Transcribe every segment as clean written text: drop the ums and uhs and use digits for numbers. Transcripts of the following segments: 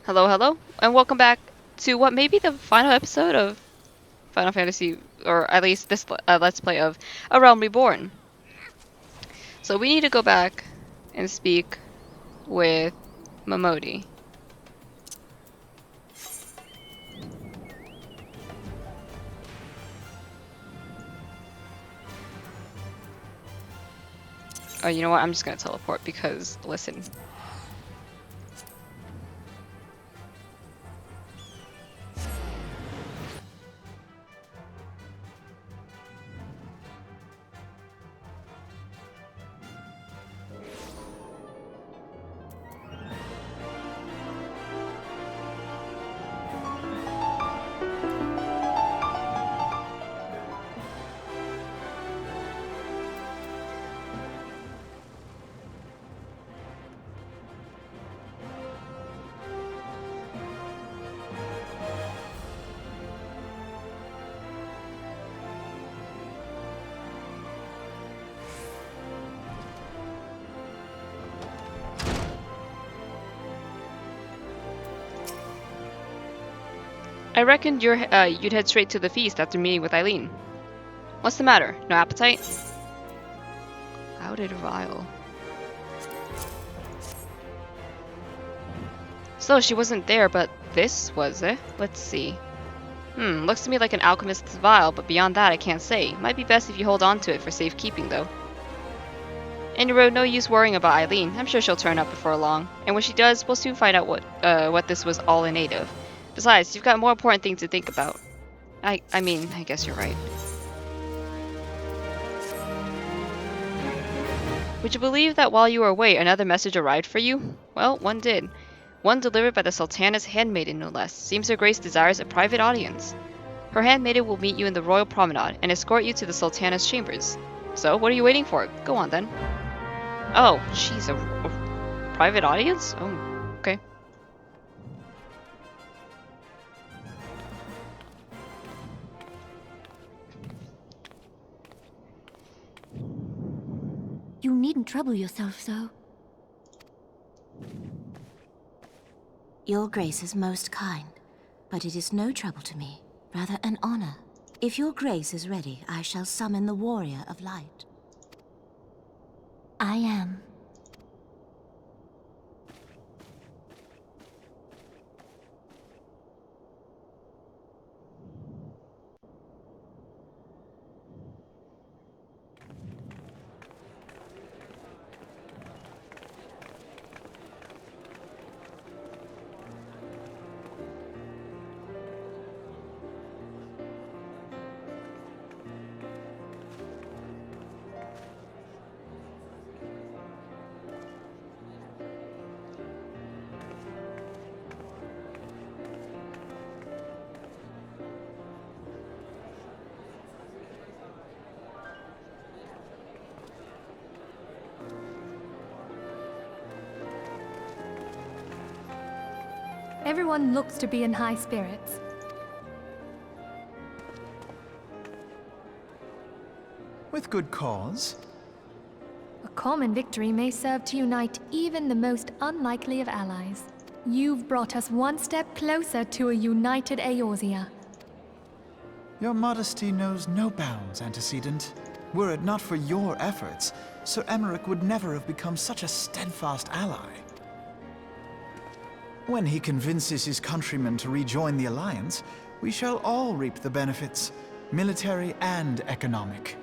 Hello, hello, and welcome back to what may be the final episode of Final Fantasy, or at least this Let's Play of A Realm Reborn. So we need to go back and speak with Momodi. Oh, you know what? I'm just gonna teleport because, listen. I reckoned you'd head straight to the feast after meeting with Eileen. What's the matter? No appetite? Clouded Vial. So she wasn't there, but this was it? Let's see. Looks to me like an alchemist's vial, but beyond that I can't say. Might be best if you hold on to it for safekeeping, though. Anyway, no use worrying about Eileen. I'm sure she'll turn up before long. And when she does, we'll soon find out what this was all in aid of. Besides, you've got more important things to think about. I mean, I guess you're right. Would you believe that while you were away, another message arrived for you? Well, one did. One delivered by the Sultana's handmaiden, no less. Seems her grace desires a private audience. Her handmaiden will meet you in the royal promenade and escort you to the Sultana's chambers. So, what are you waiting for? Go on, then. Oh, jeez, a private audience? Oh, okay. You needn't trouble yourself so. Your Grace is most kind, but it is no trouble to me, rather an honor. If your Grace is ready, I shall summon the Warrior of Light. I am. Everyone looks to be in high spirits. With good cause. A common victory may serve to unite even the most unlikely of allies. You've brought us one step closer to a united Eorzea. Your modesty knows no bounds, Antecedent. Were it not for your efforts, Sir Emmerich would never have become such a steadfast ally. When he convinces his countrymen to rejoin the Alliance, we shall all reap the benefits, military and economic.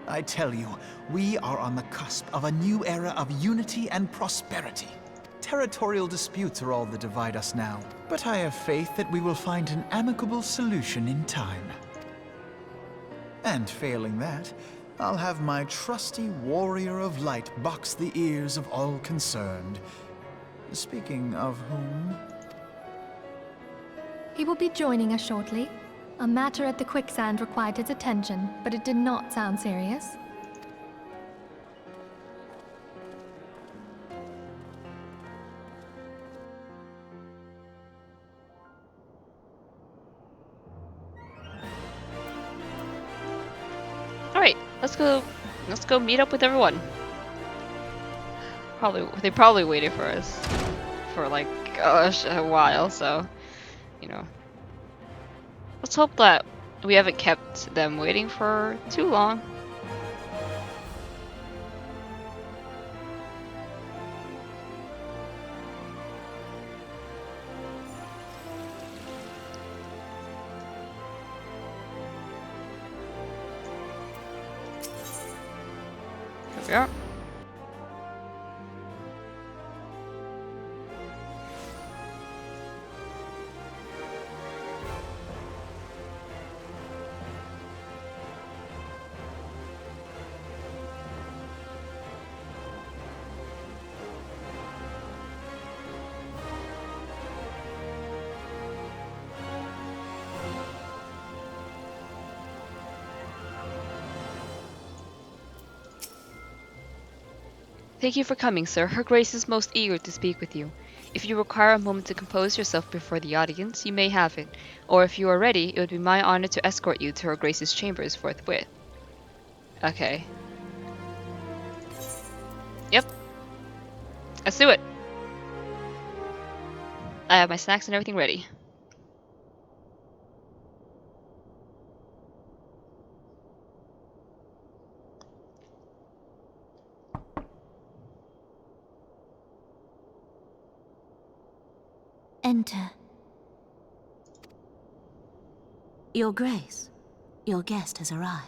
I tell you, we are on the cusp of a new era of unity and prosperity. Territorial disputes are all that divide us now, but I have faith that we will find an amicable solution in time. And failing that, I'll have my trusty Warrior of Light box the ears of all concerned. Speaking of whom... He will be joining us shortly. A matter at the quicksand required his attention, but it did not sound serious. Alright, let's go meet up with everyone. They probably waited for us for like gosh, a while, so you know. Let's hope that we haven't kept them waiting for too long. Here we are. Thank you for coming, sir. Her Grace is most eager to speak with you. If you require a moment to compose yourself before the audience, you may have it. Or if you are ready, it would be my honor to escort you to Her Grace's chambers forthwith. Okay. Yep. Let's do it. I have my snacks and everything ready. Enter. Your Grace, your guest has arrived.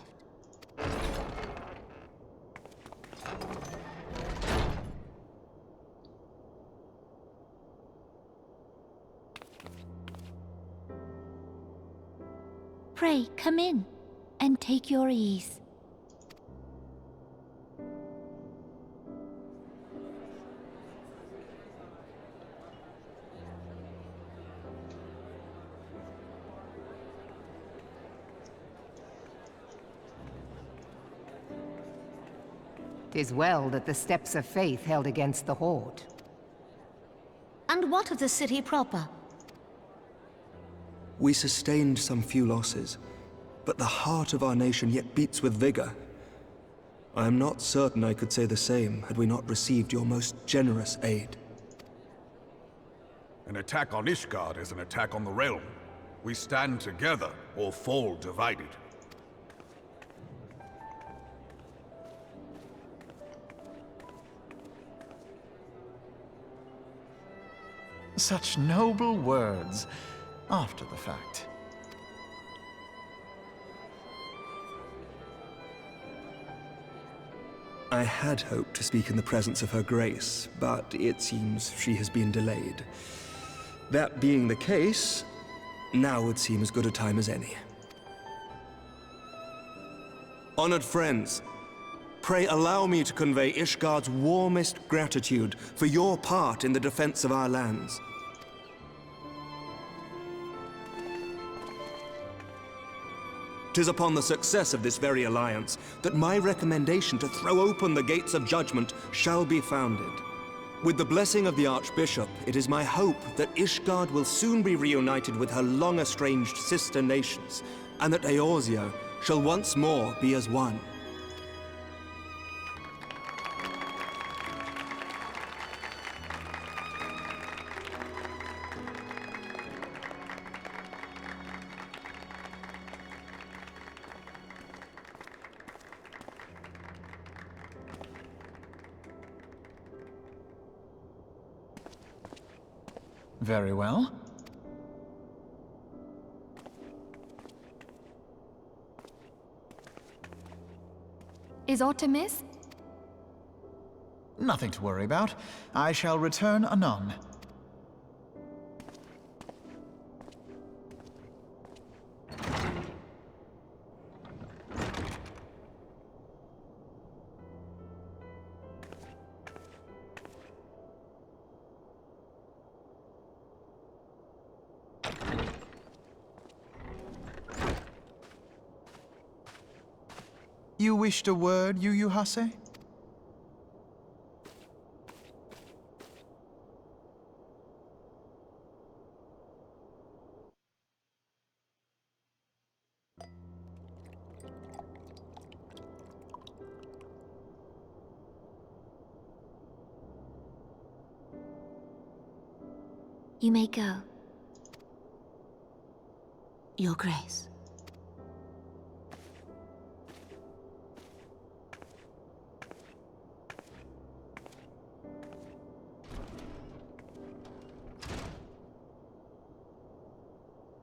Pray, come in and take your ease. "'Tis well that the steps of faith held against the Horde. And what of the city proper? We sustained some few losses, but the heart of our nation yet beats with vigor. I am not certain I could say the same had we not received your most generous aid. An attack on Ishgard is an attack on the realm. We stand together or fall divided. Such noble words after the fact. I had hoped to speak in the presence of Her Grace, but it seems she has been delayed. That being the case, now would seem as good a time as any. Honored friends, pray allow me to convey Ishgard's warmest gratitude for your part in the defense of our lands. 'Tis upon the success of this very alliance that my recommendation to throw open the gates of judgment shall be founded. With the blessing of the Archbishop, it is my hope that Ishgard will soon be reunited with her long-estranged sister nations, and that Eorzea shall once more be as one. Very well. Is aught amiss? Nothing to worry about. I shall return anon. You wished a word, Yu Hase? You may go. Your Grace.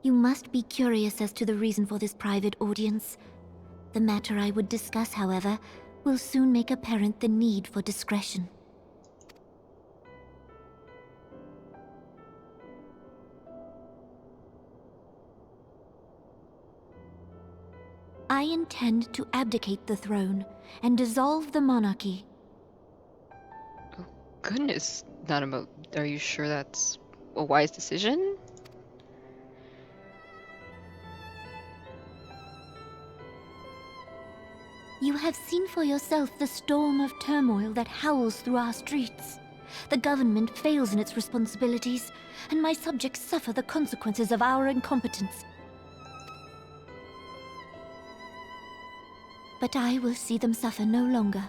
You must be curious as to the reason for this private audience. The matter I would discuss, however, will soon make apparent the need for discretion. I intend to abdicate the throne and dissolve the monarchy. Oh, goodness, Nanamo, are you sure that's a wise decision? You have seen for yourself the storm of turmoil that howls through our streets. The government fails in its responsibilities, and my subjects suffer the consequences of our incompetence. But I will see them suffer no longer.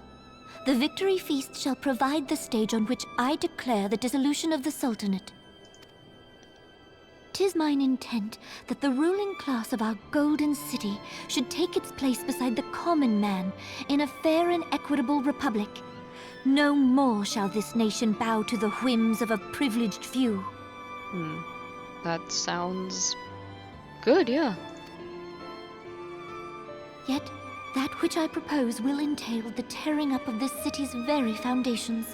The victory feast shall provide the stage on which I declare the dissolution of the Sultanate. 'Tis mine intent that the ruling class of our golden city should take its place beside the common man in a fair and equitable republic. No more shall this nation bow to the whims of a privileged few. That sounds good, yeah. Yet, that which I propose will entail the tearing up of this city's very foundations.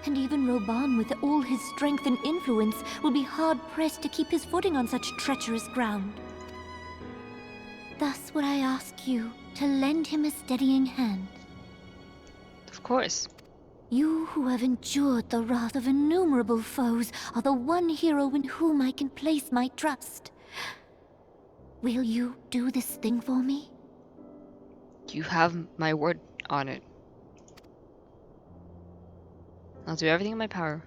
And even Roban, with all his strength and influence, will be hard-pressed to keep his footing on such treacherous ground. Thus would I ask you to lend him a steadying hand. Of course. You who have endured the wrath of innumerable foes are the one hero in whom I can place my trust. Will you do this thing for me? You have my word on it. I'll do everything in my power.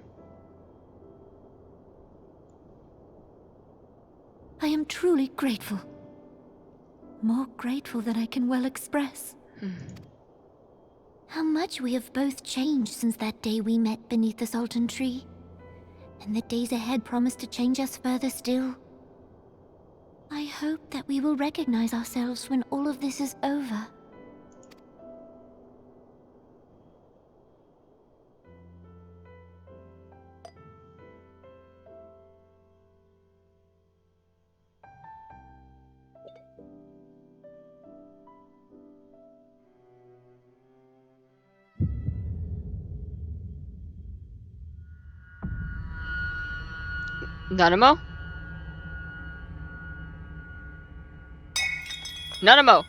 I am truly grateful. More grateful than I can well express. How much we have both changed since that day we met beneath the Sultan tree. And the days ahead promise to change us further still. I hope that we will recognize ourselves when all of this is over. Nanamo? Nanamo!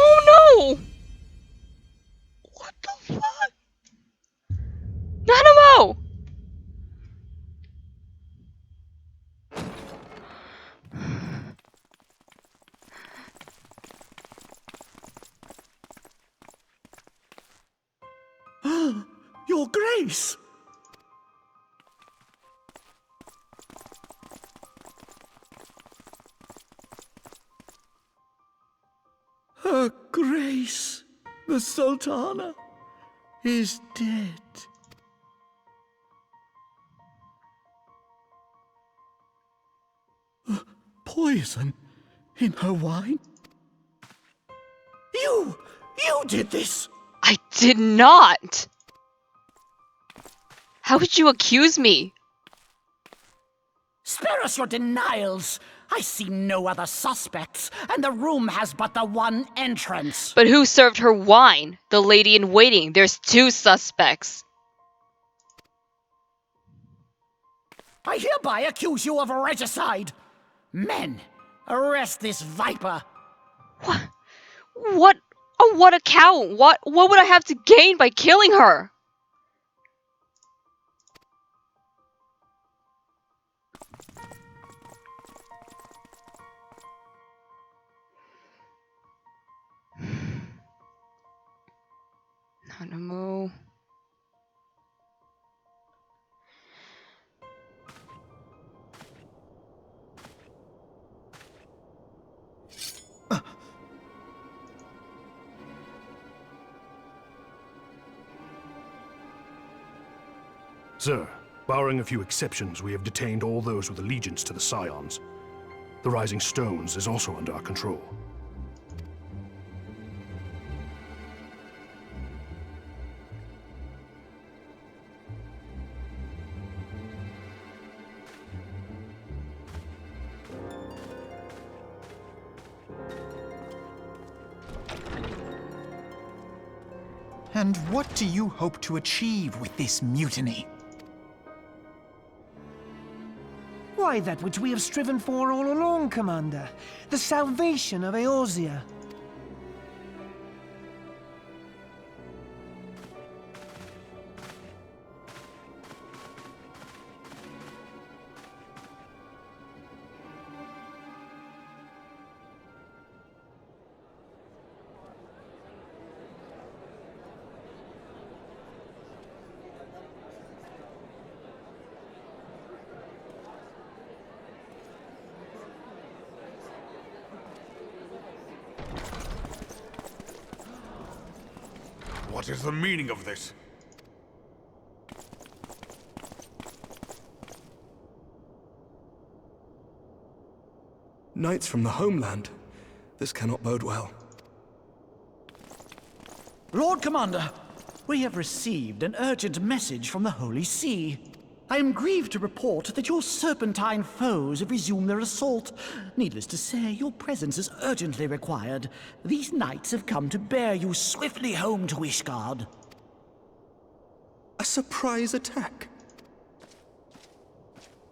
Oh no! What the fuck? Nanamo! Your Grace! Her Grace, the Sultana, is dead. Poison in her wine? You did this! I did not! How could you accuse me? Spare us your denials! I see no other suspects, and the room has but the one entrance. But who served her wine? The lady in waiting. There's two suspects. I hereby accuse you of regicide. Men, arrest this viper. What? On what account? What would I have to gain by killing her? No. Sir, barring a few exceptions, we have detained all those with allegiance to the Scions. The Rising Stones is also under our control. And what do you hope to achieve with this mutiny? Why, that which we have striven for all along, Commander. The salvation of Eorzea. What is the meaning of this? Knights from the homeland. This cannot bode well. Lord Commander, we have received an urgent message from the Holy See. I am grieved to report that your serpentine foes have resumed their assault. Needless to say, your presence is urgently required. These knights have come to bear you swiftly home to Ishgard. A surprise attack?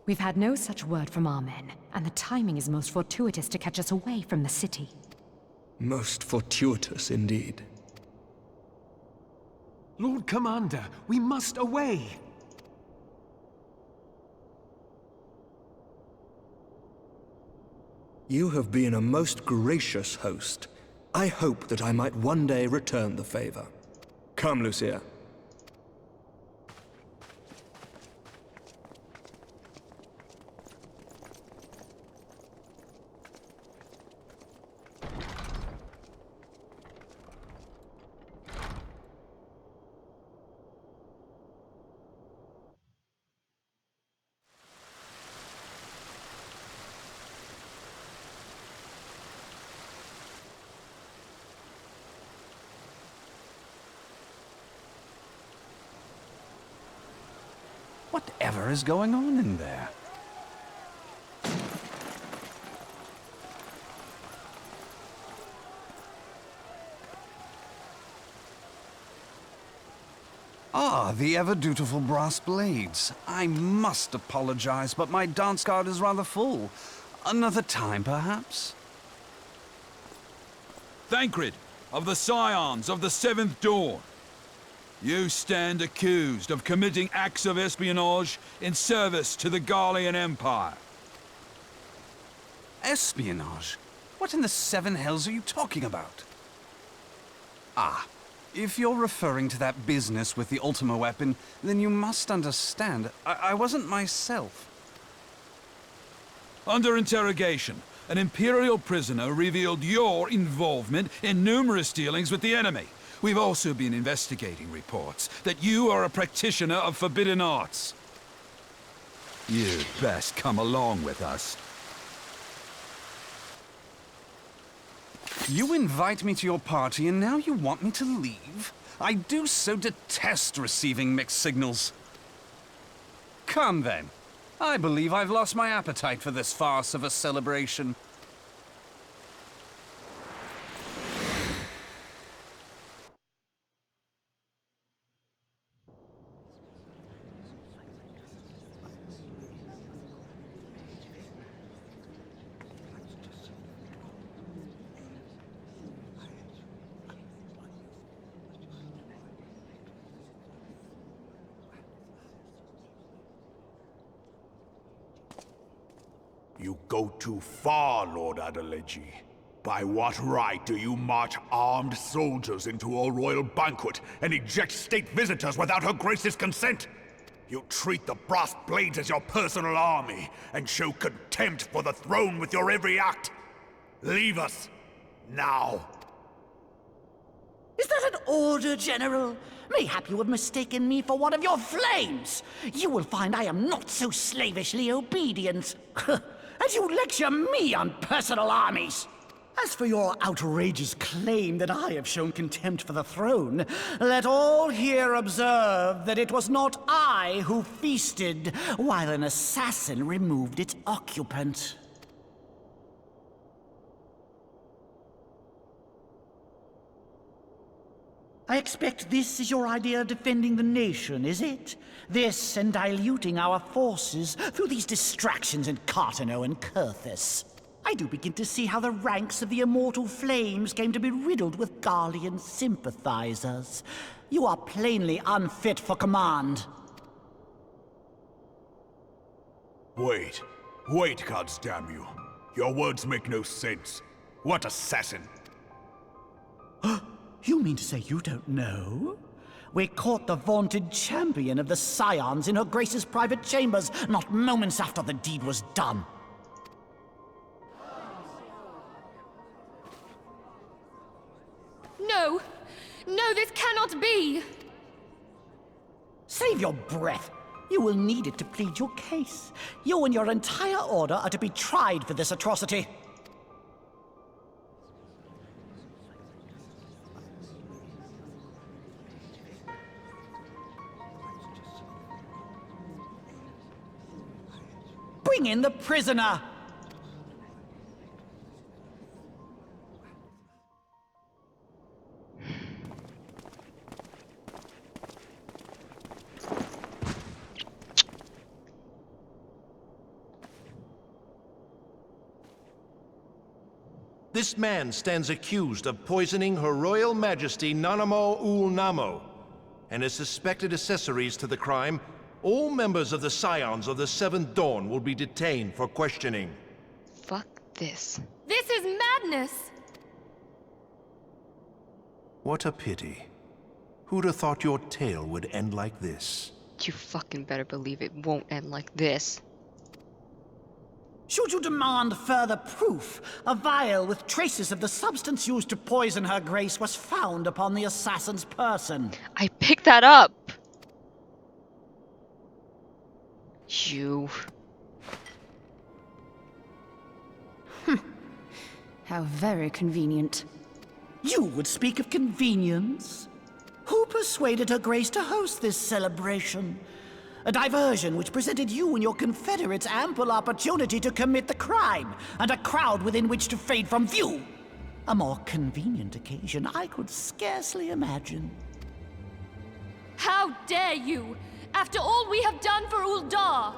We've had no such word from our men, and the timing is most fortuitous to catch us away from the city. Most fortuitous indeed. Lord Commander, we must away. You have been a most gracious host. I hope that I might one day return the favor. Come, Lucia. Whatever is going on in there? Ah, the ever-dutiful brass blades. I must apologize, but my dance card is rather full. Another time, perhaps? Thancred, of the Scions of the Seventh Dawn. You stand accused of committing acts of espionage in service to the Garlean Empire. Espionage? What in the seven hells are you talking about? Ah, if you're referring to that business with the Ultima weapon, then you must understand, I wasn't myself. Under interrogation, an Imperial prisoner revealed your involvement in numerous dealings with the enemy. We've also been investigating reports that you are a practitioner of forbidden arts. You'd best come along with us. You invite me to your party and now you want me to leave? I do so detest receiving mixed signals. Come then. I believe I've lost my appetite for this farce of a celebration. You go too far, Lord Adeleji. By what right do you march armed soldiers into a royal banquet and eject state visitors without her grace's consent? You treat the brass blades as your personal army, and show contempt for the throne with your every act. Leave us, now. Is that an order, General? Mayhap you have mistaken me for one of your flames. You will find I am not so slavishly obedient. As you lecture me on personal armies. As for your outrageous claim that I have shown contempt for the throne, let all here observe that it was not I who feasted while an assassin removed its occupant. I expect this is your idea of defending the nation, is it? This and diluting our forces through these distractions in Cartano and Kurthus. I do begin to see how the ranks of the Immortal Flames came to be riddled with Garlean sympathizers. You are plainly unfit for command. Wait, goddamn you. Your words make no sense. What assassin? You mean to say you don't know? We caught the vaunted champion of the Scions in her Grace's private chambers, not moments after the deed was done. No! No, this cannot be! Save your breath. You will need it to plead your case. You and your entire order are to be tried for this atrocity. Bring in the prisoner! This man stands accused of poisoning Her Royal Majesty Nanamo Ul Namo, and as suspected accessories to the crime, all members of the Scions of the Seventh Dawn will be detained for questioning. Fuck this. This is madness! What a pity. Who'd have thought your tale would end like this? You fucking better believe it won't end like this. Should you demand further proof, a vial with traces of the substance used to poison her grace was found upon the assassin's person. I picked that up! You... How very convenient. You would speak of convenience? Who persuaded her grace to host this celebration? A diversion which presented you and your confederates ample opportunity to commit the crime, and a crowd within which to fade from view. A more convenient occasion I could scarcely imagine. How dare you! After all we have done for Uldar!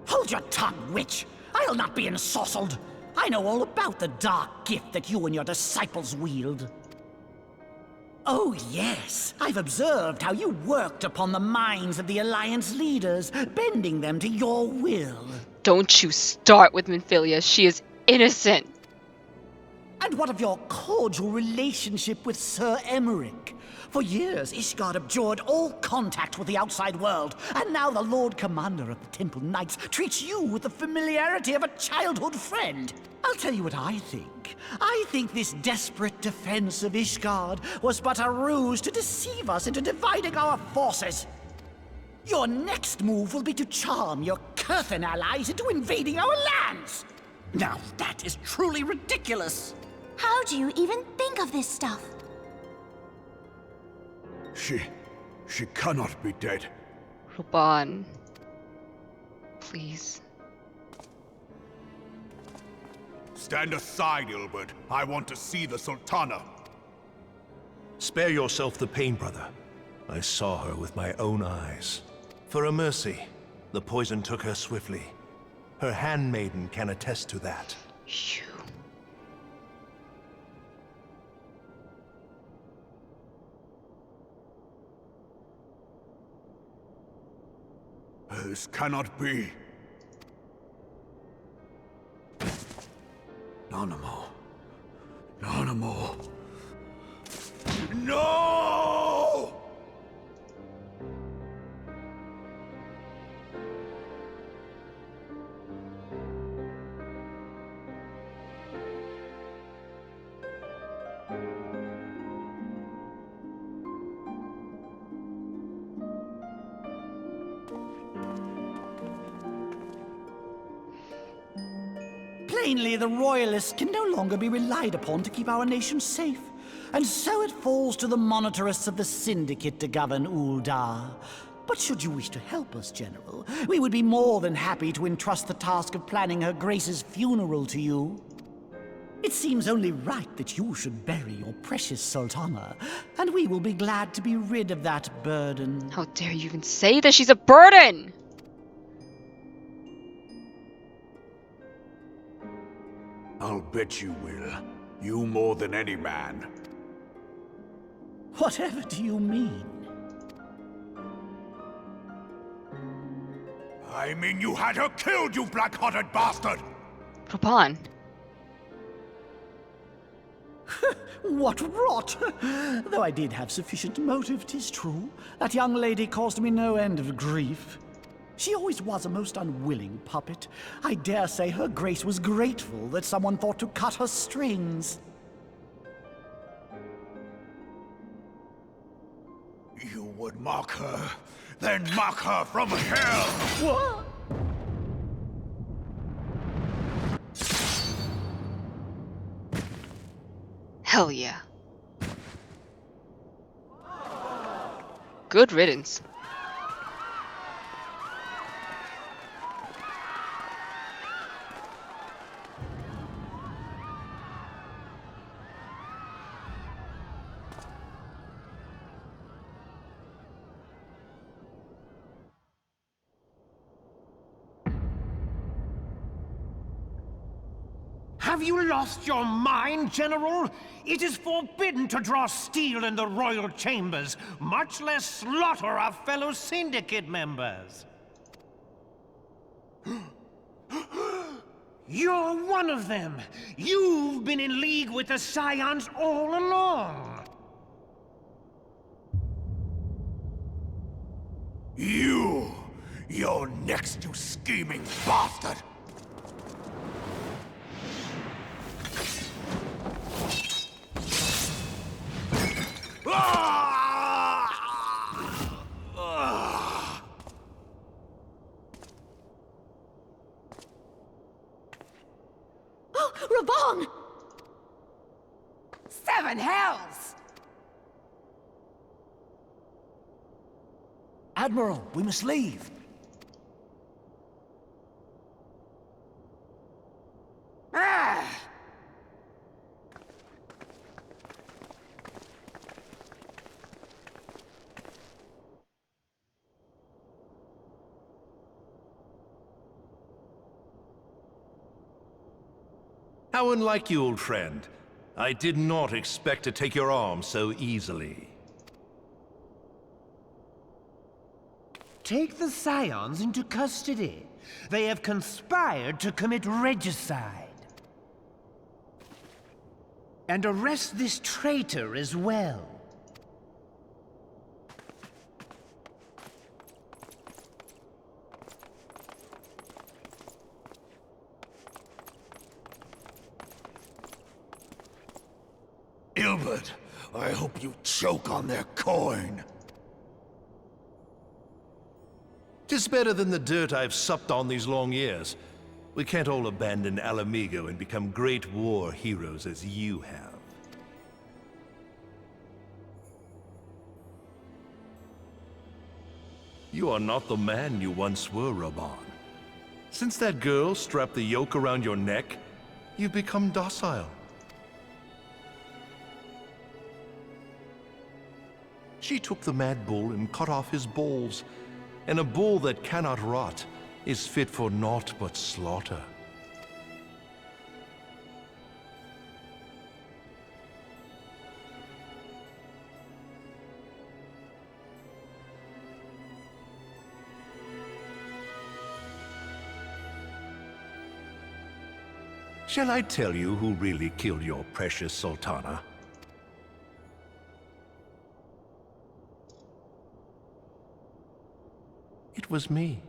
Hold your tongue, witch! I'll not be ensorcelled! I know all about the dark gift that you and your disciples wield. Oh yes, I've observed how you worked upon the minds of the Alliance leaders, bending them to your will. Don't you start with Minfilia, she is innocent! And what of your cordial relationship with Sir Emmerich? For years, Ishgard abjured all contact with the outside world, and now the Lord Commander of the Temple Knights treats you with the familiarity of a childhood friend. I'll tell you what I think. I think this desperate defense of Ishgard was but a ruse to deceive us into dividing our forces. Your next move will be to charm your Kurthan allies into invading our lands. Now that is truly ridiculous. How do you even think of this stuff? She cannot be dead. Ruban. Please. Stand aside, Ilbert. I want to see the Sultana. Spare yourself the pain, brother. I saw her with my own eyes. For a mercy, the poison took her swiftly. Her handmaiden can attest to that. Phew. This cannot be. Nanamo. Nanamo. No! Plainly, the Royalists can no longer be relied upon to keep our nation safe. And so it falls to the monitorists of the Syndicate to govern Uldar. But should you wish to help us, General, we would be more than happy to entrust the task of planning Her Grace's funeral to you. It seems only right that you should bury your precious Sultana, and we will be glad to be rid of that burden. How dare you even say that she's a burden? I'll bet you will. You more than any man. Whatever do you mean? I mean you had her killed, you black-hearted bastard! Raban. What rot! Though I did have sufficient motive, 'tis true. That young lady caused me no end of grief. She always was a most unwilling puppet. I dare say Her Grace was grateful that someone thought to cut her strings. You would mock her, then mock her from hell! What? Hell yeah. Good riddance. Have you lost your mind, General? It is forbidden to draw steel in the royal chambers, much less slaughter our fellow Syndicate members. You're one of them! You've been in league with the Scions all along! You're next, you scheming bastard! Oh, Raban! Seven hells! Admiral, we must leave. Ah! How unlike you, old friend. I did not expect to take your arm so easily. Take the Scions into custody. They have conspired to commit regicide. And arrest this traitor as well. Ilbert, I hope you choke on their coin. 'Tis better than the dirt I've supped on these long years. We can't all abandon Alamigo and become great war heroes as you have. You are not the man you once were, Raban. Since that girl strapped the yoke around your neck, you've become docile. She took the mad bull and cut off his balls, and a bull that cannot rot is fit for naught but slaughter. Shall I tell you who really killed your precious Sultana? It was me.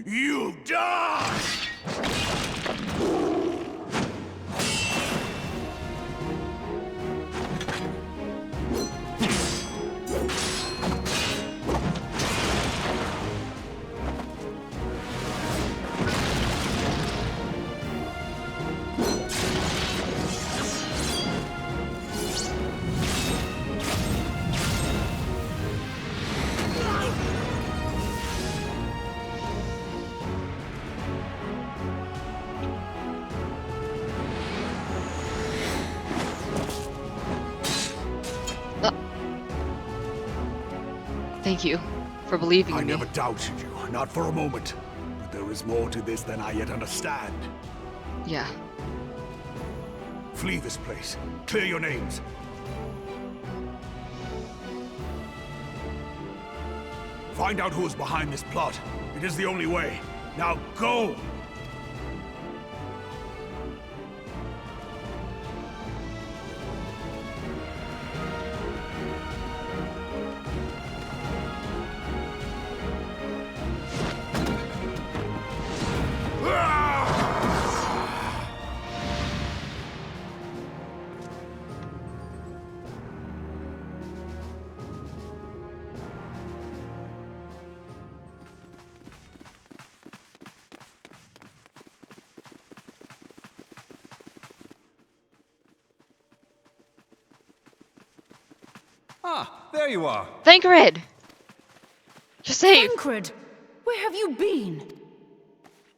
You die! Thank you for believing I in me. never doubted you, not for a moment. But there is more to this than I yet understand. Yeah. Flee this place. Clear your names. Find out who is behind this plot. It is the only way. Now go! Ah, there you are. Thancred! You're safe! Thancred! Where have you been?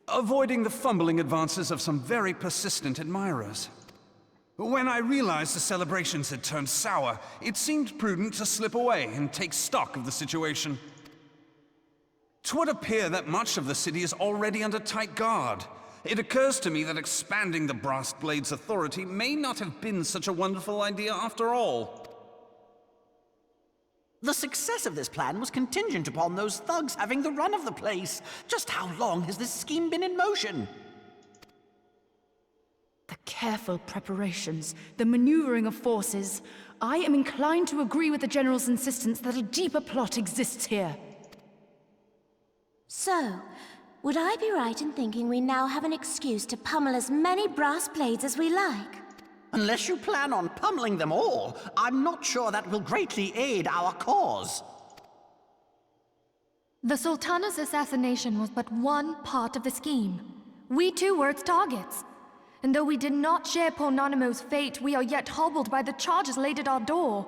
Avoiding the fumbling advances of some very persistent admirers. When I realized the celebrations had turned sour, it seemed prudent to slip away and take stock of the situation. 'Twould appear that much of the city is already under tight guard. It occurs to me that expanding the Brass Blade's authority may not have been such a wonderful idea after all. The success of this plan was contingent upon those thugs having the run of the place. Just how long has this scheme been in motion? The careful preparations, the maneuvering of forces. I am inclined to agree with the General's insistence that a deeper plot exists here. So, would I be right in thinking we now have an excuse to pummel as many brass blades as we like? Unless you plan on pummeling them all, I'm not sure that will greatly aid our cause. The Sultana's assassination was but one part of the scheme. We too were its targets. And though we did not share Ponanimo's fate, we are yet hobbled by the charges laid at our door.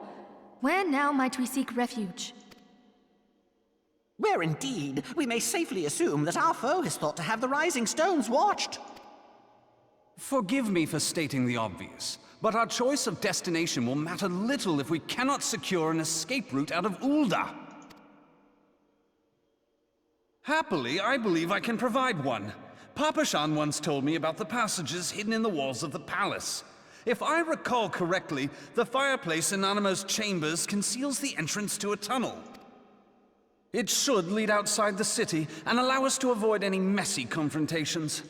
Where now might we seek refuge? Where indeed, we may safely assume that our foe has thought to have the Rising Stones watched. Forgive me for stating the obvious, but our choice of destination will matter little if we cannot secure an escape route out of Ul'dah. Happily, I believe I can provide one. Papa Shan once told me about the passages hidden in the walls of the palace. If I recall correctly, the fireplace in Animo's chambers conceals the entrance to a tunnel. It should lead outside the city and allow us to avoid any messy confrontations.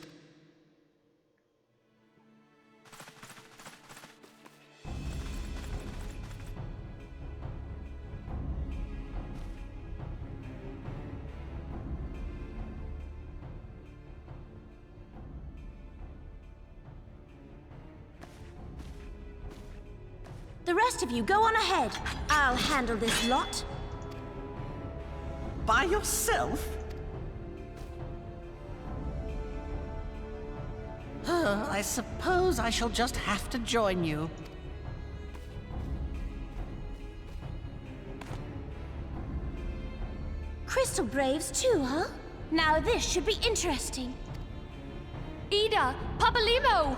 The rest of you go on ahead. I'll handle this lot. By yourself? I suppose I shall just have to join you. Crystal Braves too, huh? Now this should be interesting. Ida! Papalimo!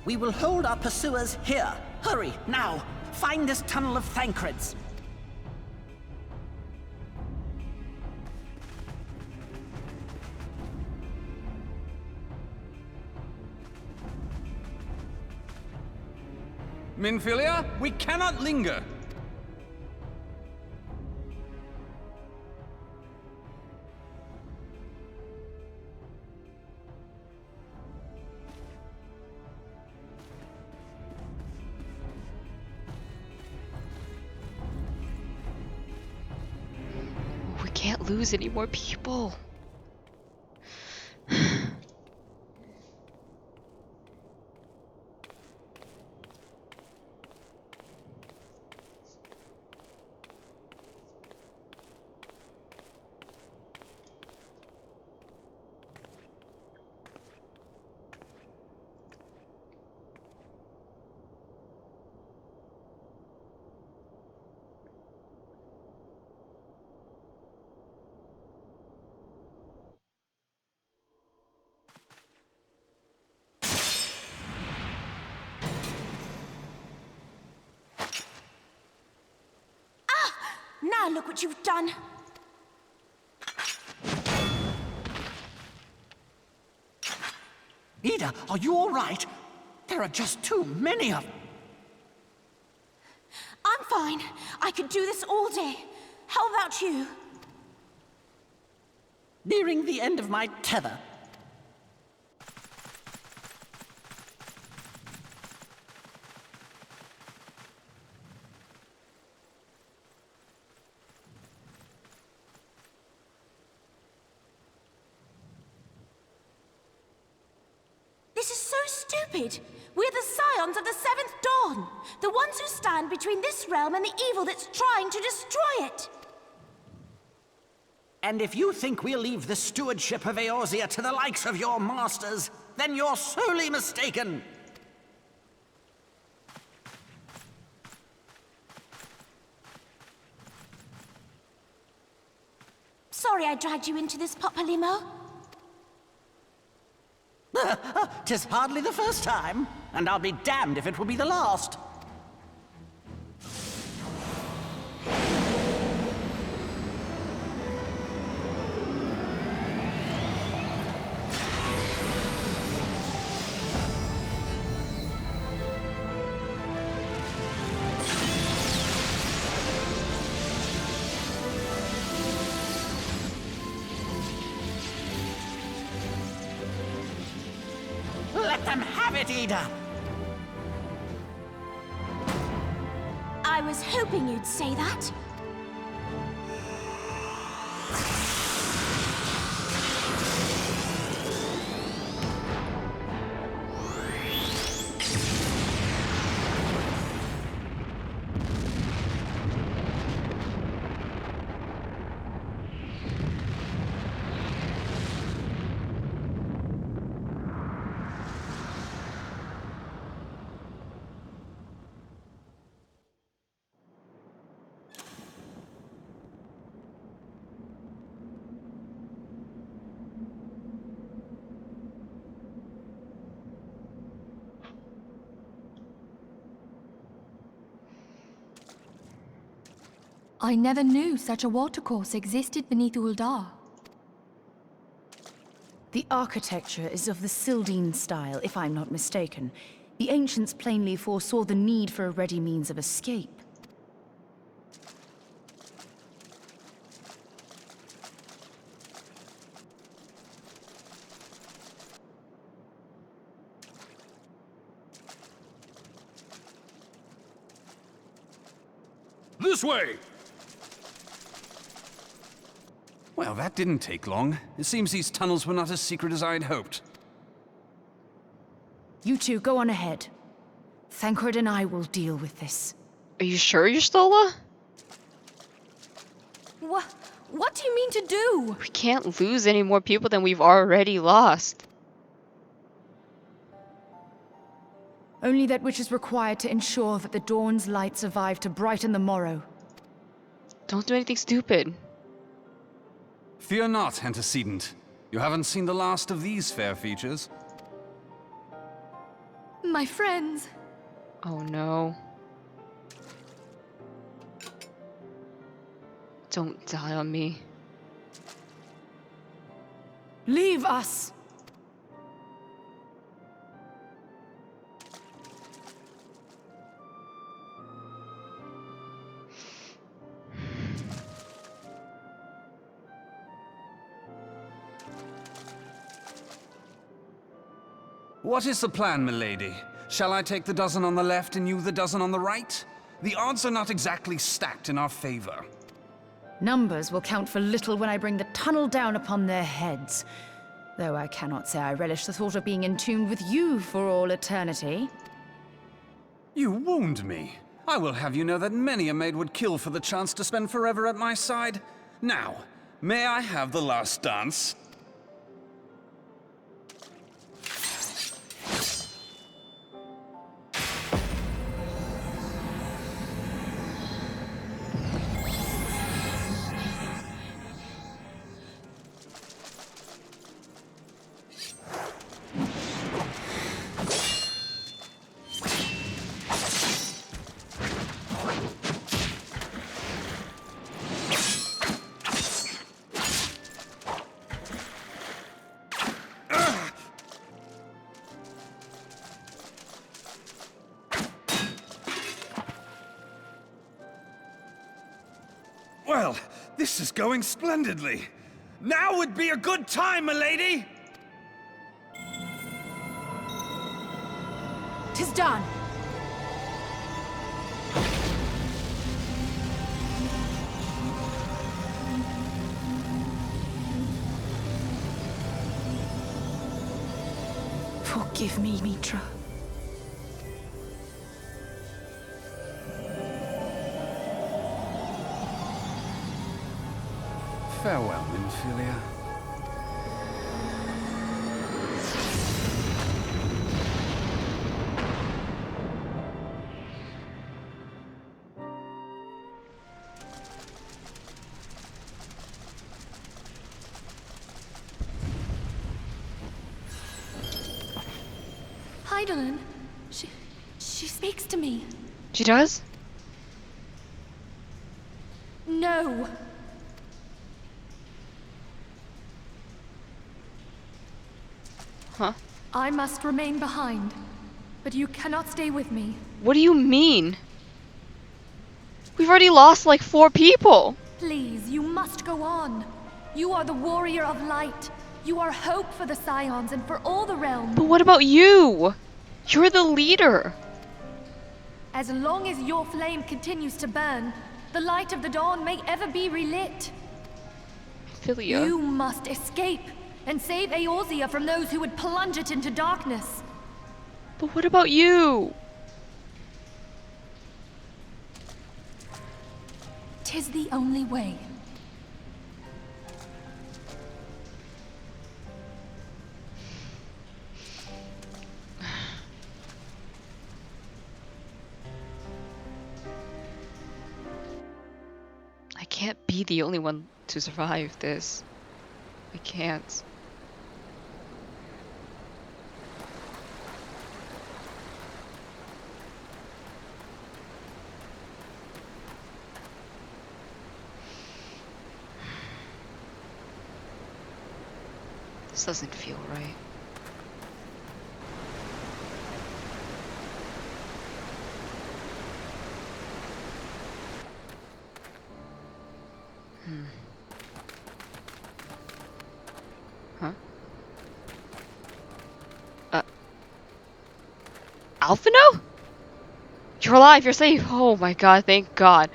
We will hold our pursuers here. Hurry, now! Find this tunnel of Thancred's. Minfilia, we cannot linger! We can't lose any more people. Now look what you've done. Ida, are you all right? There are just too many of them. I'm fine. I could do this all day. How about you? Nearing the end of my tether. This is so stupid. We're the Scions of the Seventh Dawn. The ones who stand between this realm and the evil that's trying to destroy it. And if you think we'll leave the stewardship of Eorzea to the likes of your masters, then you're sorely mistaken. Sorry I dragged you into this, Papalymo. 'Tis hardly the first time, and I'll be damned if it will be the last. Let them have it, Ida! I was hoping you'd say that. I never knew such a watercourse existed beneath Uldar. The architecture is of the Sildine style, if I'm not mistaken. The ancients plainly foresaw the need for a ready means of escape. This way! Well, that didn't take long. It seems these tunnels were not as secret as I'd hoped. You two, go on ahead. Thancred and I will deal with this. Are you sure, Y'shtola? What do you mean to do? We can't lose any more people than we've already lost. Only that which is required to ensure that the dawn's light survive to brighten the morrow. Don't do anything stupid. Fear not, antecedent. You haven't seen the last of these fair features. My friends. Oh no. Don't die on me. Leave us! What is the plan, milady? Shall I take the dozen on the left and you the dozen on the right? The odds are not exactly stacked in our favor. Numbers will count for little when I bring the tunnel down upon their heads. Though I cannot say I relish the thought of being entombed with you for all eternity. You wound me. I will have you know that many a maid would kill for the chance to spend forever at my side. Now, may I have the last dance? Well, this is going splendidly. Now would be a good time, milady! 'Tis done. Forgive me, Mitra. Farewell, Nymphelia. Heidelin, she speaks to me. She does? No. Huh? I must remain behind, but you cannot stay with me. What do you mean? We've already lost like 4 people. Please, you must go on. You are the warrior of light. You are hope for the Scions and for all the realm. But what about you? You're the leader. As long as your flame continues to burn, the light of the dawn may ever be relit. Philia. You must escape and save Eorzea from those who would plunge it into darkness. But what about you? 'Tis the only way. I can't be the only one to survive this. I can't. This doesn't feel right. Huh? Alphino? You're alive, you're safe. Oh my god, thank god.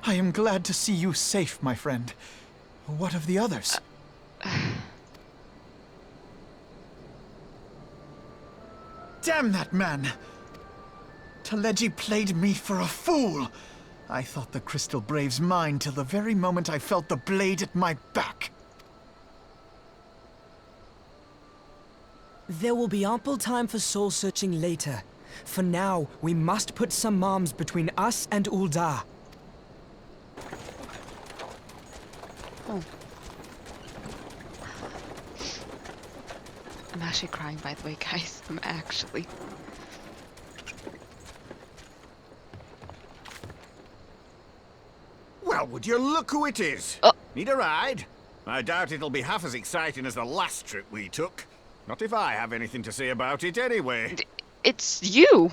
I am glad to see you safe, my friend. What of the others? Damn that man! Teleji played me for a fool! I thought the Crystal Brave's mine till the very moment I felt the blade at my back. There will be ample time for soul-searching later. For now, we must put some arms between us and Ul'dah. Oh. I'm actually crying, by the way, guys. I'm actually. Well, would you look who it is? Need a ride? I doubt it'll be half as exciting as the last trip we took. Not if I have anything to say about it anyway. It's you!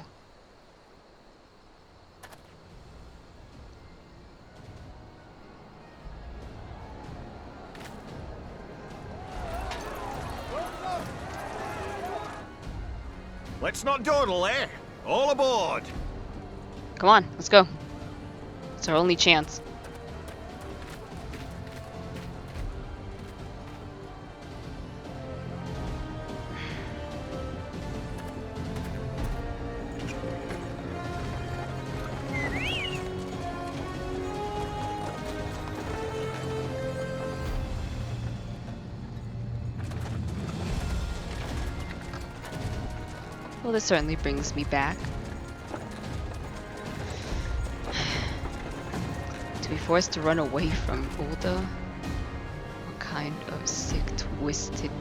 Let's not dawdle, eh? All aboard! Come on, let's go. It's our only chance. Well, this certainly brings me back. To be forced to run away from Ulda? What kind of sick, twisted...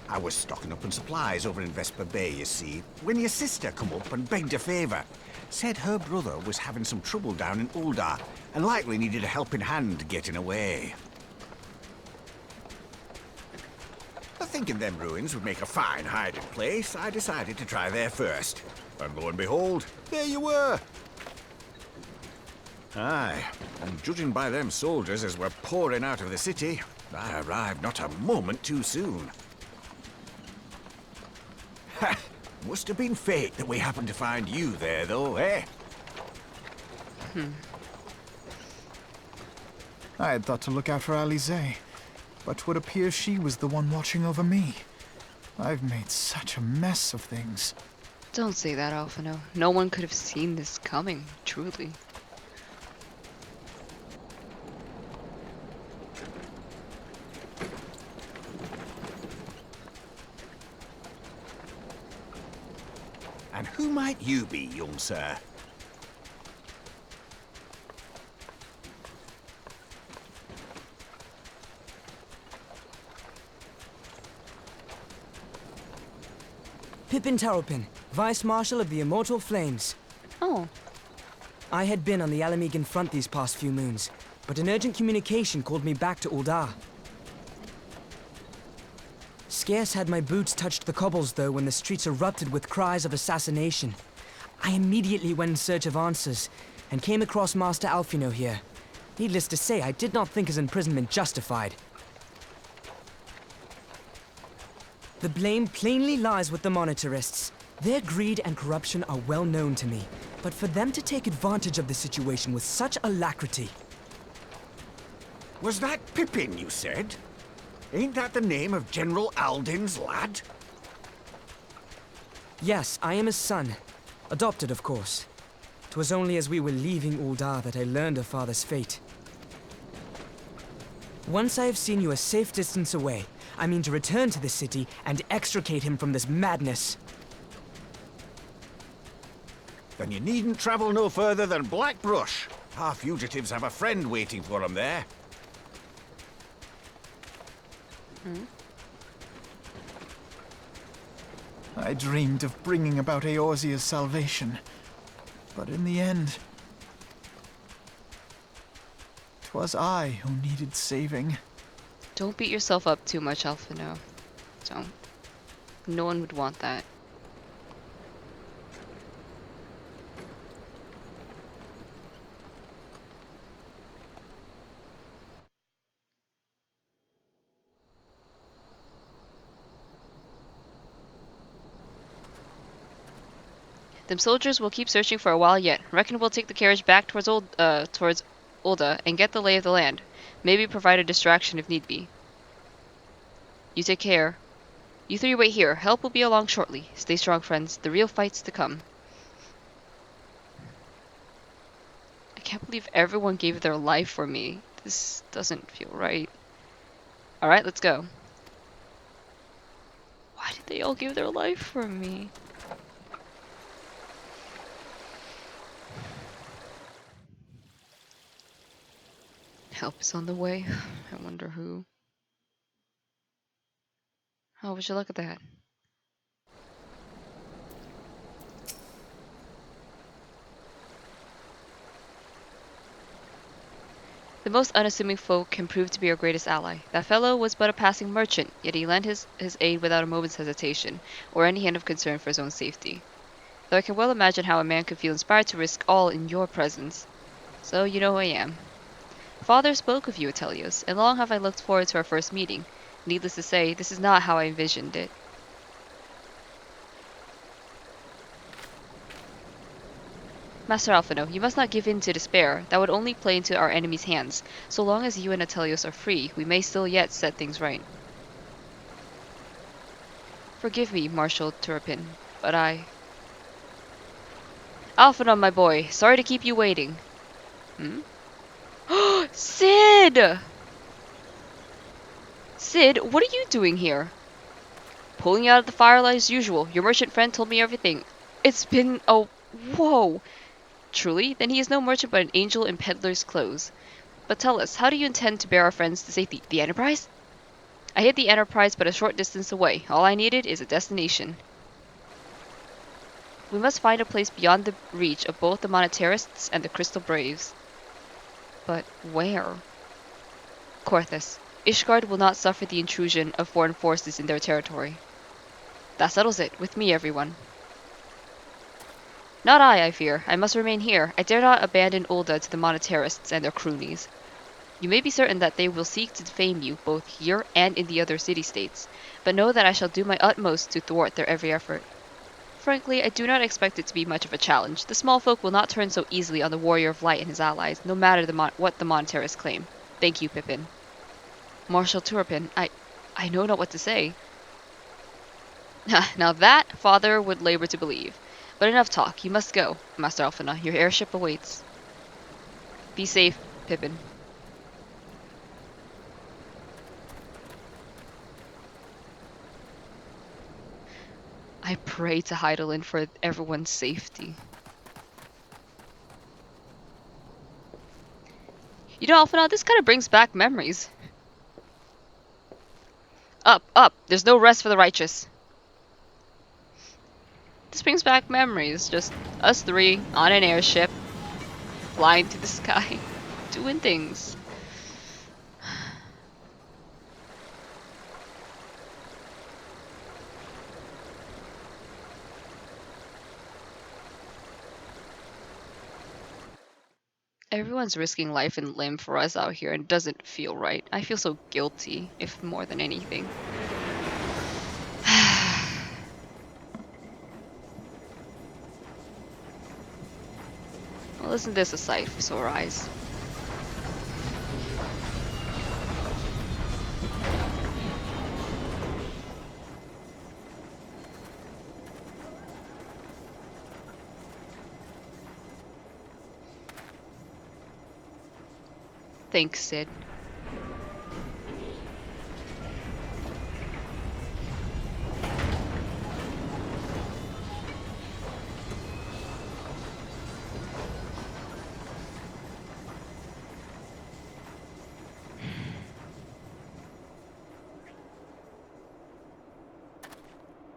I was stocking up on supplies over in Vesper Bay, you see, when your sister come up and begged a favour. Said her brother was having some trouble down in Ulda, and likely needed a helping hand getting away. Thinking them ruins would make a fine hiding place, I decided to try there first. And lo and behold, there you were! Aye, and judging by them soldiers as were pouring out of the city, I arrived not a moment too soon. Ha! Must have been fate that we happened to find you there, though, eh? I had thought to look out for Alize, but would appear she was the one watching over me. I've made such a mess of things. Don't say that, Alphino. No one could have seen this coming, truly. And who might you be, young sir? Pippin Taropin, Vice Marshal of the Immortal Flames. Oh. I had been on the Alamegan front these past few moons, but an urgent communication called me back to Ul'dah. Scarce had my boots touched the cobbles, though, when the streets erupted with cries of assassination. I immediately went in search of answers, and came across Master Alphino here. Needless to say, I did not think his imprisonment justified. The blame plainly lies with the Monitarists. Their greed and corruption are well known to me, but for them to take advantage of the situation with such alacrity... Was that Pippin, you said? Ain't that the name of General Alden's lad? Yes, I am his son. Adopted, of course. 'Twas only as we were leaving Ul'dah that I learned of father's fate. Once I have seen you a safe distance away, I mean to return to the city and extricate him from this madness. Then you needn't travel no further than Blackbrush. Our fugitives have a friend waiting for them there. I dreamed of bringing about Eorzea's salvation, but in the end, 'twas I who needed saving. Don't beat yourself up too much, Alphino. Don't. No one would want that. Them soldiers will keep searching for a while yet. Reckon we'll take the carriage back towards Ul'dah and get the lay of the land. Maybe provide a distraction if need be. You take care. You three wait here. Help will be along shortly. Stay strong, friends. The real fight's to come. I can't believe everyone gave their life for me. This doesn't feel right. Alright, let's go. Why did they all give their life for me? Help is on the way. I wonder who. Oh, would you look at that? The most unassuming folk can prove to be our greatest ally. That fellow was but a passing merchant, yet he lent his aid without a moment's hesitation, or any hint of concern for his own safety. Though I can well imagine how a man could feel inspired to risk all in your presence. So you know who I am. Father spoke of you, Atelios, and long have I looked forward to our first meeting. Needless to say, this is not how I envisioned it. Master Alphino, you must not give in to despair. That would only play into our enemy's hands. So long as you and Atelios are free, we may still yet set things right. Forgive me, Marshal Turpin, but Alphino, my boy, sorry to keep you waiting. Hmm? Sid! Sid, what are you doing here? Pulling you out of the firelight as usual. Your merchant friend told me everything. It's been a... Whoa! Truly? Then he is no merchant but an angel in peddler's clothes. But tell us, how do you intend to bear our friends to safety? The Enterprise? I hid the Enterprise but a short distance away. All I needed is a destination. We must find a place beyond the reach of both the Monetarists and the Crystal Braves. But where? Korthus. Ishgard will not suffer the intrusion of foreign forces in their territory. That settles it. With me, everyone. Not I fear. I must remain here. I dare not abandon Ulda to the Monetarists and their croonies. You may be certain that they will seek to defame you, both here and in the other city-states, but know that I shall do my utmost to thwart their every effort. Frankly, I do not expect it to be much of a challenge. The small folk will not turn so easily on the Warrior of Light and his allies, no matter what the Monetarists claim. Thank you, Pippin. Marshal Turpin, I know not what to say. Now that, Father would labor to believe. But enough talk. You must go, Master Alphina. Your airship awaits. Be safe, Pippin. I pray to Heidelin for everyone's safety. You know, Alphina, this kind of brings back memories. Up, up! There's no rest for the righteous. This brings back memories. Just us three on an airship, flying through the sky, doing things. Everyone's risking life and limb for us out here, and it doesn't feel right. I feel so guilty, if more than anything. Well, isn't this a sight for sore eyes? Thanks, Sid.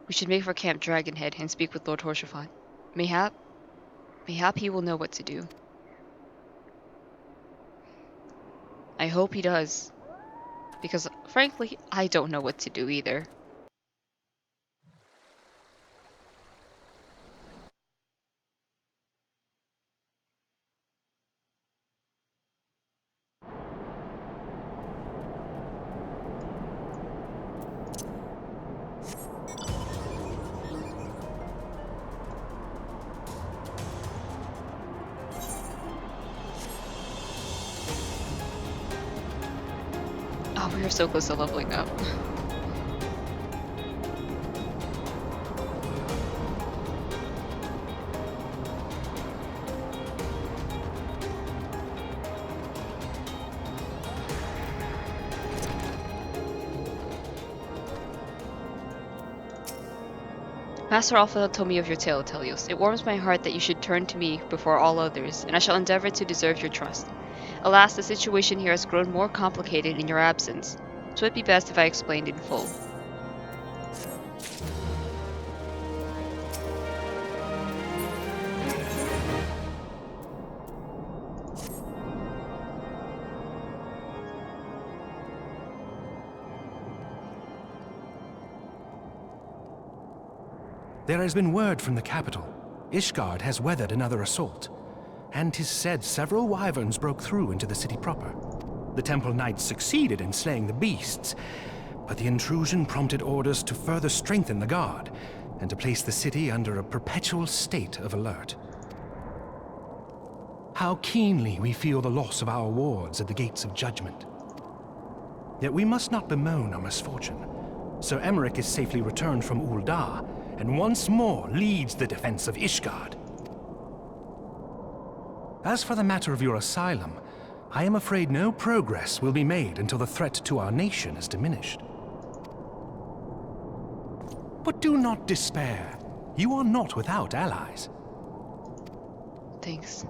We should make for Camp Dragonhead and speak with Lord Horshaphant. Mayhap he will know what to do. I hope he does. Because, frankly, I don't know what to do either. Oh, we are so close to leveling up. Master Alpha told me of your tale, Atelios. It warms my heart that you should turn to me before all others, and I shall endeavor to deserve your trust. Alas, the situation here has grown more complicated in your absence, so it'd be best if I explained in full. There has been word from the capital. Ishgard has weathered another assault, and 'tis said several wyverns broke through into the city proper. The Temple Knights succeeded in slaying the beasts, but the intrusion prompted orders to further strengthen the guard, and to place the city under a perpetual state of alert. How keenly we feel the loss of our wards at the gates of judgment. Yet we must not bemoan our misfortune. Sir Emmerich is safely returned from Ul'dah, and once more leads the defense of Ishgard. As for the matter of your asylum, I am afraid no progress will be made until the threat to our nation is diminished. But do not despair. You are not without allies. Thanks.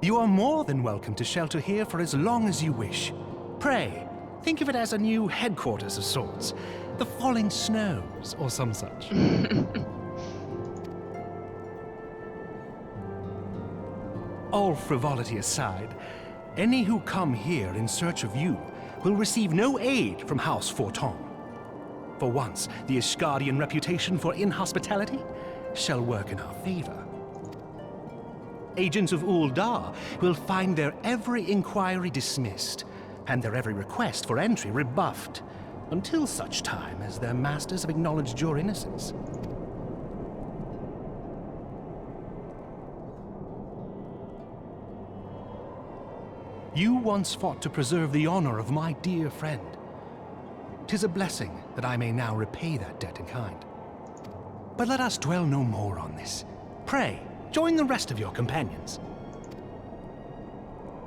You are more than welcome to shelter here for as long as you wish. Pray, think of it as a new headquarters of sorts. The Falling Snows, or some such. All frivolity aside, any who come here in search of you will receive no aid from House Forton. For once, the Ishgardian reputation for inhospitality shall work in our favor. Agents of Ul'dah will find their every inquiry dismissed, and their every request for entry rebuffed, until such time as their masters have acknowledged your innocence. You once fought to preserve the honor of my dear friend. 'Tis a blessing that I may now repay that debt in kind. But let us dwell no more on this. Pray, join the rest of your companions.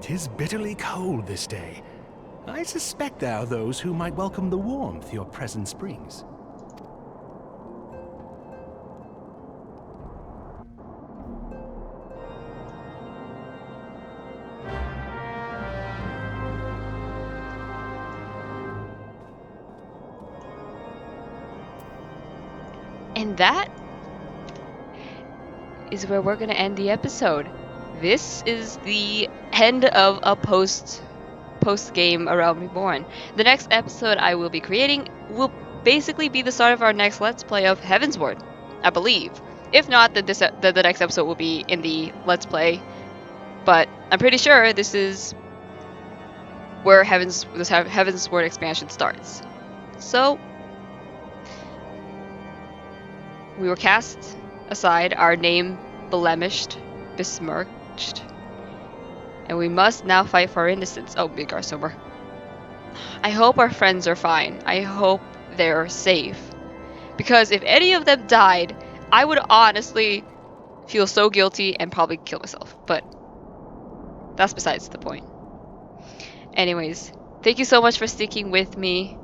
'Tis bitterly cold this day. I suspect there are those who might welcome the warmth your presence brings. And that is where we're going to end the episode. This is the end of a post-game A Realm Reborn. The next episode I will be creating will basically be the start of our next Let's Play of Heavensward, I believe. If not, then the next episode will be in the Let's Play. But I'm pretty sure this is where this Heavensward expansion starts. So we were cast aside, our name blemished, besmirched, and we must now fight for our innocence. Oh, Midgar Somber. I hope our friends are fine. I hope they're safe. Because if any of them died, I would honestly feel so guilty and probably kill myself. But that's besides the point. Anyways, thank you so much for sticking with me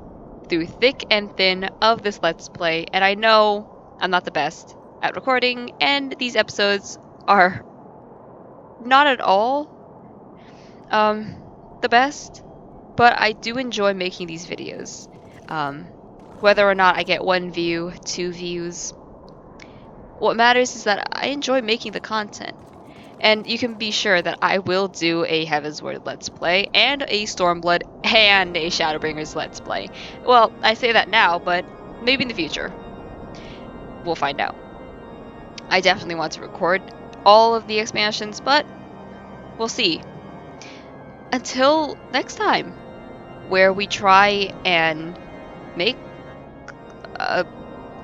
through thick and thin of this Let's Play. And I know I'm not the best at recording, and these episodes are not at all the best, but I do enjoy making these videos. Whether or not I get 1 view, 2 views, what matters is that I enjoy making the content. And you can be sure that I will do a Heavensward Let's Play, and a Stormblood, and a Shadowbringers Let's Play. Well, I say that now, but maybe in the future. We'll find out. I definitely want to record all of the expansions, but we'll see. Until next time, where we try and make a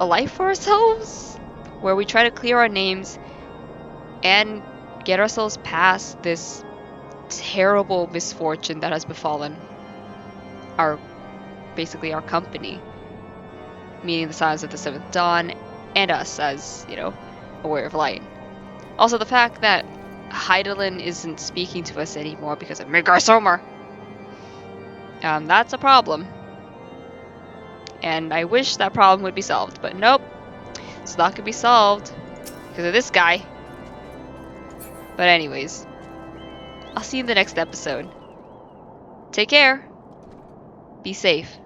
life for ourselves, where we try to clear our names and get ourselves past this terrible misfortune that has befallen basically our company, meaning the Scions of the Seventh Dawn, and us as, a Warrior of Light. Also, the fact that Hydaelyn isn't speaking to us anymore because of Midgar Somber. That's a problem. And I wish that problem would be solved, but nope. It's not gonna be solved because of this guy. But anyways, I'll see you in the next episode. Take care. Be safe.